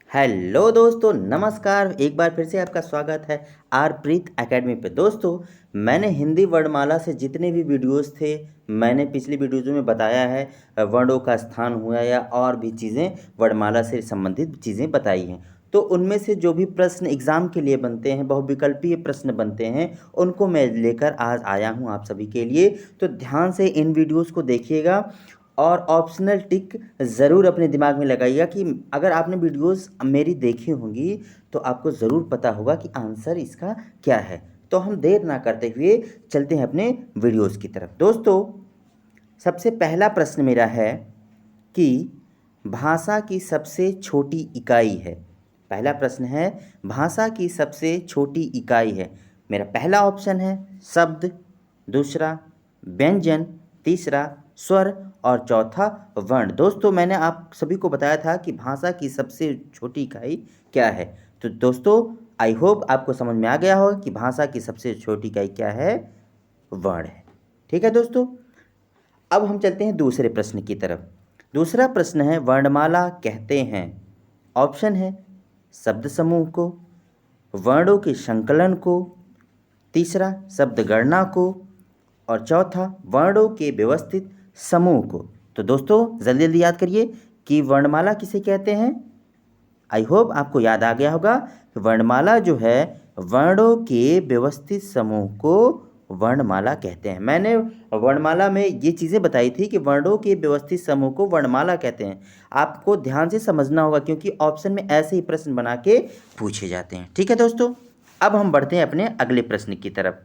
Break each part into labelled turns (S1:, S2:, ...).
S1: Hello दोस्तों, नमस्कार। एक बार फिर से आपका स्वागत है आरप्रीत एकेडमी पे। दोस्तों, मैंने हिंदी वर्णमाला से जितने भी वीडियोस थे, मैंने पिछली वीडियोज़ में बताया है। वर्णों का स्थान हुआ या और भी चीज़ें वर्णमाला से संबंधित चीज़ें बताई हैं। तो उनमें से जो भी प्रश्न एग्ज़ाम के लिए बनते हैं, बहुविकल्पीय प्रश्न बनते हैं, उनको मैं लेकर आज आया हूँ आप सभी के लिए। तो ध्यान से इन वीडियोज़ को देखिएगा और ऑप्शनल टिक ज़रूर अपने दिमाग में लगाइएगा कि अगर आपने वीडियोस मेरी देखी होंगी तो आपको ज़रूर पता होगा कि आंसर इसका क्या है। तो हम देर ना करते हुए चलते हैं अपने वीडियोस की तरफ। दोस्तों, सबसे पहला प्रश्न मेरा है कि भाषा की सबसे छोटी इकाई है। पहला प्रश्न है, भाषा की सबसे छोटी इकाई है। मेरा पहला ऑप्शन है शब्द, दूसरा व्यंजन, तीसरा स्वर और चौथा वर्ण। दोस्तों, मैंने आप सभी को बताया था कि भाषा की सबसे छोटी इकाई क्या है। तो दोस्तों, आई होप आपको समझ में आ गया होगा कि भाषा की सबसे छोटी इकाई क्या है, वर्ण है। ठीक है दोस्तों, अब हम चलते हैं दूसरे प्रश्न की तरफ। दूसरा प्रश्न है, वर्णमाला कहते हैं। ऑप्शन है शब्द समूह को, वर्णों के संकलन को, तीसरा शब्द गणना को और चौथा वर्णों के व्यवस्थित समूह को। तो दोस्तों, जल्दी जल्दी याद करिए कि वर्णमाला किसे कहते हैं। आई होप आपको याद आ गया होगा कि वर्णमाला जो है, वर्णों के व्यवस्थित समूह को वर्णमाला कहते हैं। मैंने वर्णमाला में ये चीज़ें बताई थी कि वर्णों के व्यवस्थित समूह को वर्णमाला कहते हैं। आपको ध्यान से समझना होगा क्योंकि ऑप्शन में ऐसे ही प्रश्न बना के पूछे जाते हैं। ठीक है दोस्तों, अब हम बढ़ते हैं अपने अगले प्रश्न की तरफ।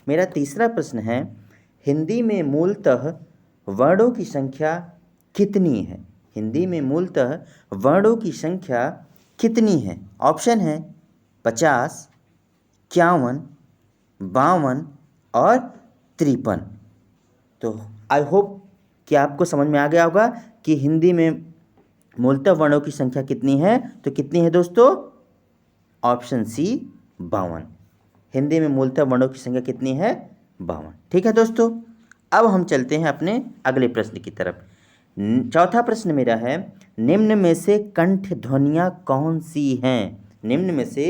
S1: मेरा तीसरा प्रश्न है, हिंदी में मूलतः वर्णों की संख्या कितनी है। हिंदी में मूलतः वर्णों की संख्या कितनी है। ऑप्शन है 50, 51, 52 और 53। तो आई होप कि आपको समझ में आ गया होगा कि हिंदी में मूलतः वर्णों की संख्या कितनी है। तो कितनी है दोस्तों? Option C 52। हिंदी में मूलतः वर्णों की संख्या कितनी है? 52। ठीक है दोस्तों, अब हम चलते हैं अपने अगले प्रश्न की तरफ। चौथा प्रश्न मेरा है, निम्न में से कंठ ध्वनियाँ कौन सी हैं। निम्न में से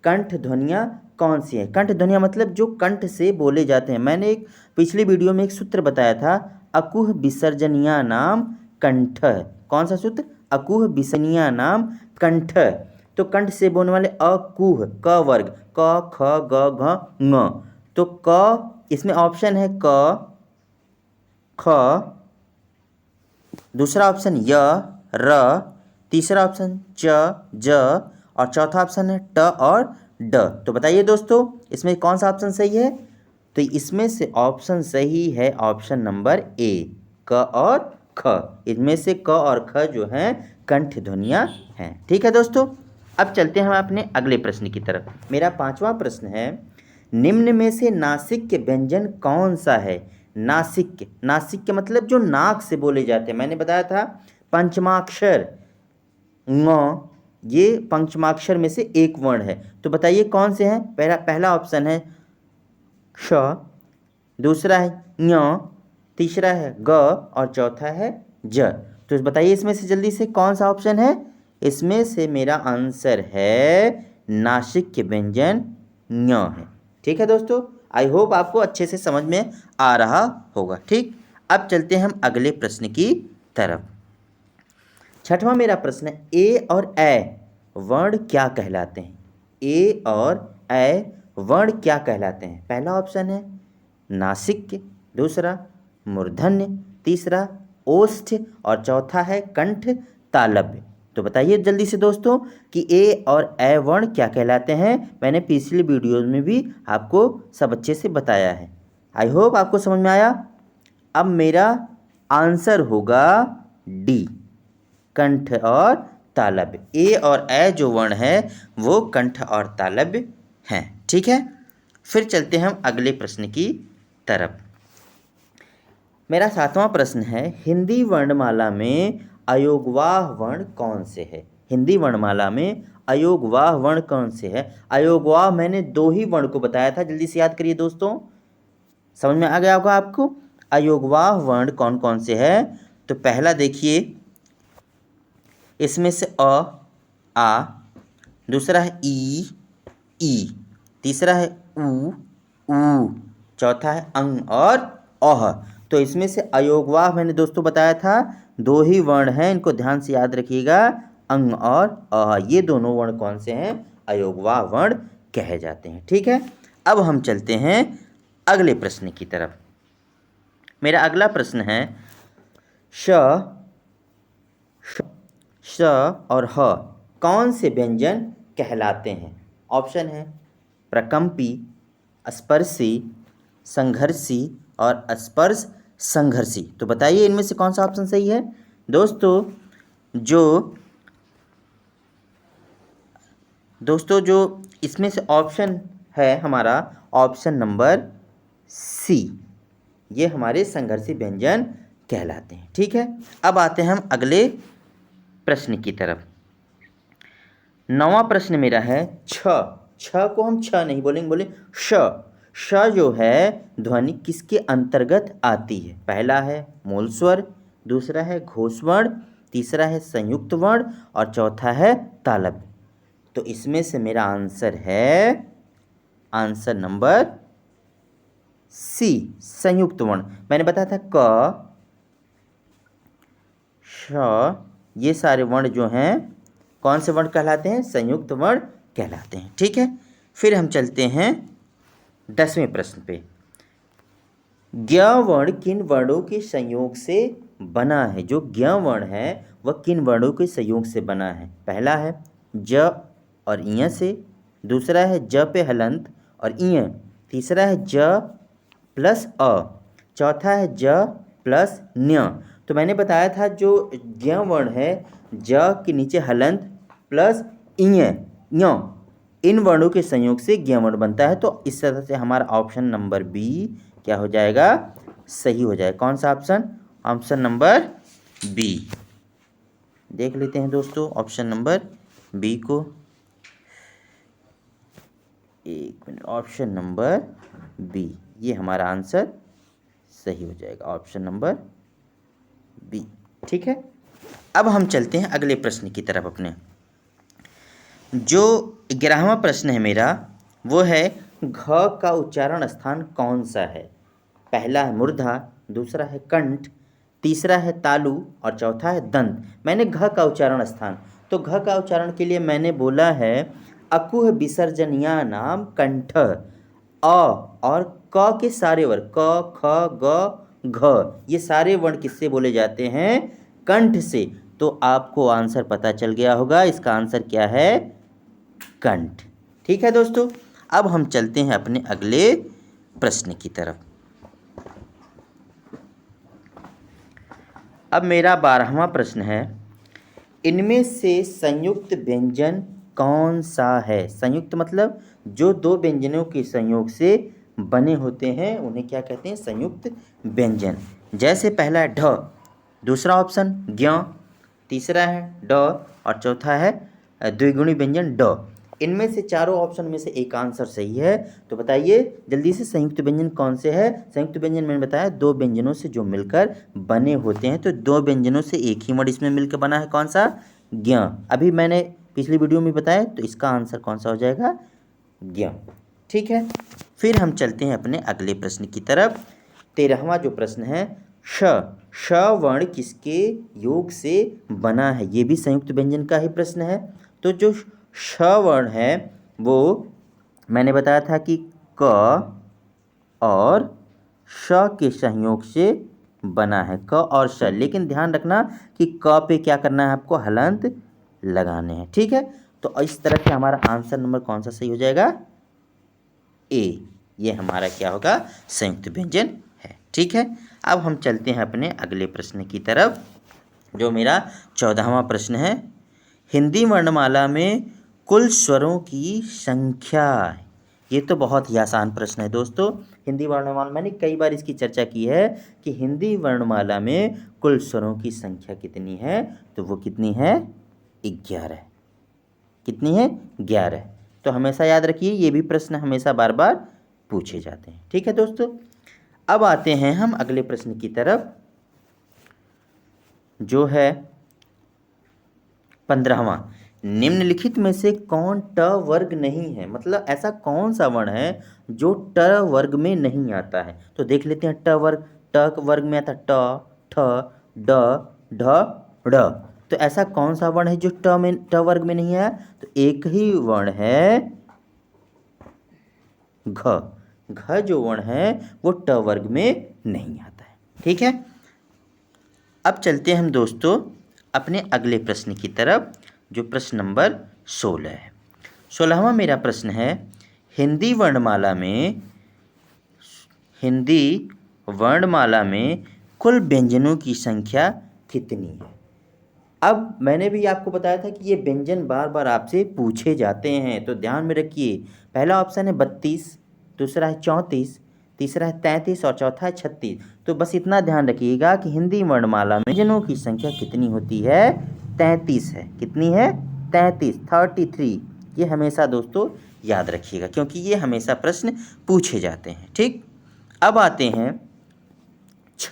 S1: कंठ ध्वनियाँ कौन सी हैं। कंठ ध्वनियाँ मतलब जो कंठ से बोले जाते हैं। मैंने एक पिछली वीडियो में एक सूत्र बताया था, अकुह विसर्जनीया नाम कंठ। कौन सा सूत्र? अकुह विसर्जनीया नाम कंठ। तो कंठ से बोलने वाले अकुह, क वर्ग, क ख ग घ ङ। तो क, इसमें ऑप्शन है क, ख, दूसरा ऑप्शन य, र, तीसरा ऑप्शन च, ज और चौथा ऑप्शन है ट और ड। तो बताइए दोस्तों, इसमें कौन सा ऑप्शन सही है? तो इसमें से ऑप्शन सही है ऑप्शन नंबर ए, क और ख। इनमें से क और ख जो हैं कंठ ध्वनियाँ हैं। ठीक है दोस्तों, अब चलते हैं हम अपने अगले प्रश्न की तरफ। मेरा पांचवा प्रश्न है, निम्न में से नासिक व्यंजन कौन सा है। नासिक, नासिक के मतलब जो नाक से बोले जाते हैं। मैंने बताया था पंचमाक्षर ङ, ये पंचमाक्षर में से एक वर्ण है। तो बताइए कौन से हैं। पहला ऑप्शन है श, दूसरा है ञ, तीसरा है ग और चौथा है ज। तो बताइए इसमें से जल्दी से कौन सा ऑप्शन है। इसमें से मेरा आंसर है नासिक के व्यंजन ञ है। ठीक है दोस्तों, आई होप आपको अच्छे से समझ में आ रहा होगा। ठीक, अब चलते हैं हम अगले प्रश्न की तरफ। छठवां मेरा प्रश्न है, ए और ए वर्ण क्या कहलाते हैं। ए और ए वर्ण क्या कहलाते हैं। पहला ऑप्शन है नासिक, दूसरा मूर्धन्य, तीसरा ओष्ठ और चौथा है कंठ तालव्य। तो बताइए जल्दी से दोस्तों कि ए और ए वर्ण क्या कहलाते हैं। मैंने पिछली वीडियोज में भी आपको सब अच्छे से बताया है। आई होप आपको समझ में आया। अब मेरा आंसर होगा डी, कंठ और तालव्य। ए और ए जो वर्ण है वो कंठ और तालव्य हैं। ठीक है, फिर चलते हैं हम अगले प्रश्न की तरफ। मेरा सातवां प्रश्न है, हिंदी वर्णमाला में अयोगवाह वर्ण कौन से है। हिंदी वर्णमाला में अयोगवाह वर्ण कौन से है। अयोगवाह मैंने दो ही वर्ण को बताया था, जल्दी से याद करिए दोस्तों, समझ में आ गया होगा आपको। अयोगवाह वर्ण कौन कौन से है। तो पहला देखिए, इसमें से अ, आ, दूसरा है ई, तीसरा है ऊ, चौथा है अंग और औह। तो इसमें से अयोगवाह मैंने दोस्तों बताया था, दो ही वर्ण हैं, इनको ध्यान से याद रखिएगा, अंग और अह। ये दोनों वर्ण कौन से हैं? अयोगवाह वर्ण कहे जाते हैं। ठीक है, अब हम चलते हैं अगले प्रश्न की तरफ। मेरा अगला प्रश्न है श और ह कौन से व्यंजन कहलाते हैं? ऑप्शन है प्रकंपी, स्पर्शी, संघर्षी और स्पर्श संघर्षी। तो बताइए इनमें से कौन सा ऑप्शन सही है? दोस्तों जो इसमें से ऑप्शन है हमारा ऑप्शन नंबर सी, ये हमारे संघर्षी व्यंजन कहलाते हैं। ठीक है, अब आते हैं हम अगले प्रश्न की तरफ। 9वां प्रश्न मेरा है छ को हम छ नहीं बोलेंगे, बोले श जो है ध्वनि किसके अंतर्गत आती है? पहला है मूल स्वर, दूसरा है घोष वर्ण, तीसरा है संयुक्त वर्ण और चौथा है तालव्य। तो इसमें से मेरा आंसर है आंसर नंबर सी, संयुक्त वर्ण। मैंने बताया था क, श, ये सारे वर्ण जो हैं कौन से वर्ण कहलाते हैं? संयुक्त वर्ण कहलाते हैं। ठीक है, फिर हम चलते हैं 10वें प्रश्न पे। ज्ञ वर्ण किन वर्णों के संयोग से बना है? जो ज्ञ वर्ण है वह किन वर्णों के संयोग से बना है? पहला है ज और इय से, दूसरा है ज पे हलंत और इय, तीसरा है ज प्लस अ, चौथा है ज प्लस न्य। तो मैंने बताया था जो ज्ञ वर्ण है ज के नीचे हलंत प्लस इय, ञ, इन वर्णों के संयोग से ज्ञ वर्ण बनता है। तो इस तरह से हमारा ऑप्शन नंबर बी क्या हो जाएगा? सही हो जाएगा। कौन सा ऑप्शन? Option number B. देख लेते हैं दोस्तों ऑप्शन नंबर बी को। एक मिनट, ऑप्शन नंबर बी, ये हमारा आंसर सही हो जाएगा, ऑप्शन नंबर बी। ठीक है, अब हम चलते हैं अगले प्रश्न की तरफ अपने। जो 11वां प्रश्न है मेरा वो है घ का उच्चारण स्थान कौन सा है? पहला है मूर्धा, दूसरा है कंठ, तीसरा है तालु और चौथा है दंत। मैंने घ का उच्चारण स्थान, तो घ का उच्चारण के लिए मैंने बोला है अकुह विसर्जनिया नाम कंठ। अ और क के सारे वर्ण क, ख, ग, घ, ये सारे वर्ण किससे बोले जाते हैं? कंठ से। तो आपको आंसर पता चल गया होगा, इसका आंसर क्या है? कंठ। ठीक है दोस्तों, अब हम चलते हैं अपने अगले प्रश्न की तरफ। अब मेरा 12वां प्रश्न है, इनमें से संयुक्त व्यंजन कौन सा है? संयुक्त मतलब जो दो व्यंजनों के संयोग से बने होते हैं उन्हें क्या कहते हैं? संयुक्त व्यंजन। जैसे पहला है ढ, दूसरा ऑप्शन ज्ञ, तीसरा है ड और चौथा है द्विगुणी व्यंजन ड। इनमें से चारों ऑप्शन में से एक आंसर सही है। तो बताइए जल्दी से संयुक्त व्यंजन कौन से है? संयुक्त व्यंजन मैंने बताया दो व्यंजनों से जो मिलकर बने होते हैं। तो दो व्यंजनों से एक ही वर्ण इसमें मिलकर बना है, कौन सा? ज्ञ। अभी मैंने पिछली वीडियो में बताया, तो इसका आंसर कौन सा हो जाएगा? ज्ञ। ठीक है, फिर हम चलते हैं अपने अगले प्रश्न की तरफ। 13वां जो प्रश्न है श वर्ण किसके योग से बना है? ये भी संयुक्त व्यंजन का ही प्रश्न है। तो जो श वर्ण है वो मैंने बताया था कि क और श के संयोग से बना है, क और श। लेकिन ध्यान रखना कि क पे क्या करना है आपको? हलंत लगाने हैं। ठीक है, तो इस तरह से हमारा आंसर नंबर कौन सा सही हो जाएगा? ए, ये हमारा क्या होगा? संयुक्त व्यंजन है। ठीक है, अब हम चलते हैं अपने अगले प्रश्न की तरफ, जो मेरा 14वां प्रश्न है। हिंदी वर्णमाला में कुल स्वरों की संख्या। ये तो बहुत ही आसान प्रश्न है दोस्तों। हिंदी वर्णमाला मैंने कई बार इसकी चर्चा की है कि हिंदी वर्णमाला में कुल स्वरों की संख्या कितनी है? तो वो कितनी है? 11। कितनी है? 11। तो हमेशा याद रखिए, ये भी प्रश्न हमेशा बार बार पूछे जाते हैं। ठीक है दोस्तों, अब आते हैं हम अगले प्रश्न की तरफ, जो है 15वां। निम्नलिखित में से कौन ट वर्ग नहीं है, मतलब ऐसा कौन सा वर्ण है जो ट वर्ग में नहीं आता है। तो देख लेते हैं, ट वर्ग, ट वर्ग में आता ट, ठ, ड, ढ, ड़। तो ऐसा कौन सा वर्ण है जो ट वर्ग में नहीं है। तो एक ही वर्ण है घ। घ जो वर्ण है वो ट वर्ग में नहीं आता है। ठीक है, अब चलते हैं हम दोस्तों अपने अगले प्रश्न की तरफ, जो प्रश्न नंबर 16 है। 16वां मेरा प्रश्न है, हिंदी वर्णमाला में कुल व्यंजनों की संख्या कितनी है। अब मैंने भी आपको बताया था कि ये व्यंजन बार बार आपसे पूछे जाते हैं, तो ध्यान में रखिए। पहला ऑप्शन है 32, दूसरा है 34, तीसरा है 33 और चौथा है 36। तो बस इतना ध्यान रखिएगा कि हिंदी वर्णमाला में व्यंजनों की संख्या कितनी होती है, 33 है। कितनी है, 33, 33। ये हमेशा दोस्तों याद रखिएगा, क्योंकि ये हमेशा प्रश्न पूछे जाते हैं। ठीक, अब आते हैं छ,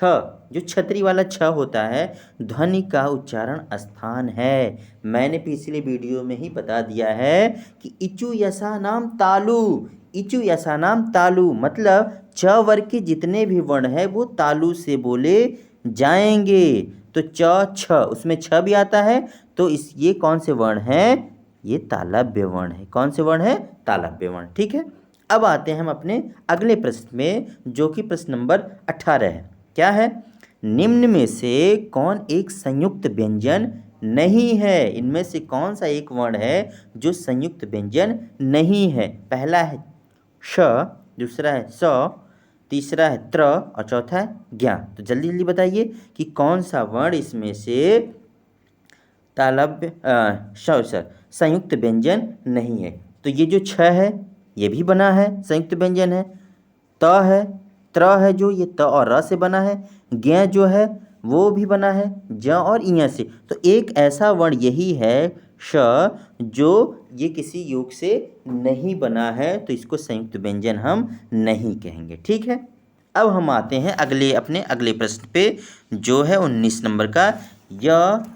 S1: जो छतरी वाला छ होता है, ध्वनि का उच्चारण स्थान है। मैंने पिछले वीडियो में ही बता दिया है कि इचु यसा नाम तालु, इचु यसा नाम तालु, मतलब च वर्ग के जितने भी वर्ण है वो तालु से बोले जाएंगे। तो च छ, उसमें छ भी आता है, तो ये कौन से वर्ण है, ये तालव्य वर्ण है। कौन से वर्ण है, तालव्य वर्ण। ठीक है, अब आते हैं हम अपने अगले प्रश्न में, जो कि प्रश्न नंबर 18 है। क्या है, निम्न में से कौन एक संयुक्त व्यंजन नहीं है। इनमें से कौन सा एक वर्ण है जो संयुक्त व्यंजन नहीं है। पहला है श, दूसरा है स, तीसरा है त्र और चौथा है ज्ञा। तो जल्दी जल्दी बताइए कि कौन सा वर्ण इसमें से तालव्य संयुक्त व्यंजन नहीं है। तो ये जो छ है ये भी बना है, संयुक्त व्यंजन है। त है, त्र है जो ये त और र से बना है। ज्ञ जो है वो भी बना है ज और इ से। तो एक ऐसा वर्ण यही है श, जो ये किसी योग से नहीं बना है, तो इसको संयुक्त व्यंजन हम नहीं कहेंगे। ठीक है, अब हम आते हैं अपने अगले प्रश्न पे, जो है 19 नंबर का। य,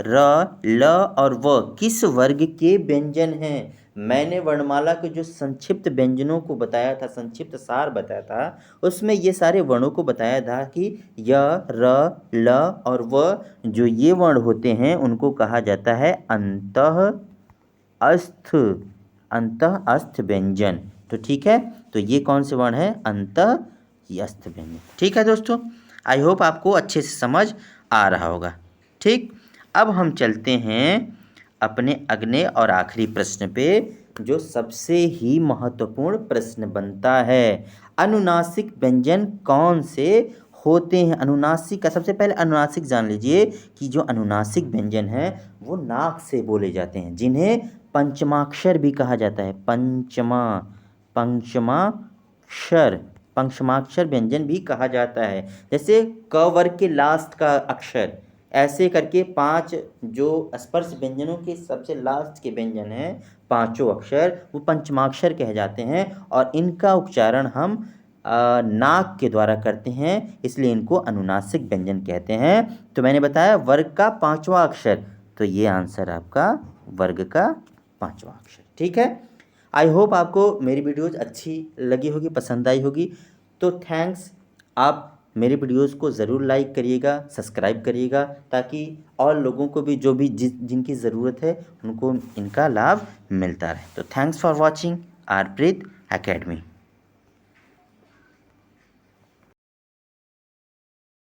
S1: र, ल और व किस वर्ग के व्यंजन हैं। मैंने वर्णमाला के जो संक्षिप्त व्यंजनों को बताया था, संक्षिप्त सार बताया था, उसमें ये सारे वर्णों को बताया था कि य, र, ल और व जो ये वर्ण होते हैं उनको कहा जाता है अंतः अस्थ व्यंजन। तो ठीक है, तो ये कौन से वर्ण है, अंतः अस्थ व्यंजन। ठीक है दोस्तों, आई होप आपको अच्छे से समझ आ रहा होगा। ठीक, अब हम चलते हैं अपने अगले और आखिरी प्रश्न पे, जो सबसे ही महत्वपूर्ण प्रश्न बनता है। अनुनासिक व्यंजन कौन से होते हैं। अनुनासिक का, सबसे पहले अनुनासिक जान लीजिए कि जो अनुनासिक व्यंजन है वो नाक से बोले जाते हैं, जिन्हें पंचमाक्षर भी कहा जाता है। पंचमाक्षर व्यंजन भी कहा जाता है। जैसे क वर्ग के लास्ट का अक्षर, ऐसे करके 5 जो स्पर्श व्यंजनों के सबसे लास्ट के व्यंजन हैं, 5 अक्षर, वो पंचमाक्षर कहे जाते हैं। और इनका उच्चारण हम नाक के द्वारा करते हैं, इसलिए इनको अनुनासिक व्यंजन कहते हैं। तो मैंने बताया वर्ग का 5वां अक्षर, तो ये आंसर आपका वर्ग का 5वां अक्षर। ठीक है, आई होप आपको मेरी वीडियोज़ अच्छी लगी होगी, पसंद आई होगी। तो थैंक्स, आप मेरे वीडियोज़ को ज़रूर लाइक करिएगा, सब्सक्राइब करिएगा, ताकि और लोगों को भी, जो भी जिनकी ज़रूरत है, उनको इनका लाभ मिलता रहे। तो थैंक्स फॉर वॉचिंग आरप्रीत एकेडमी।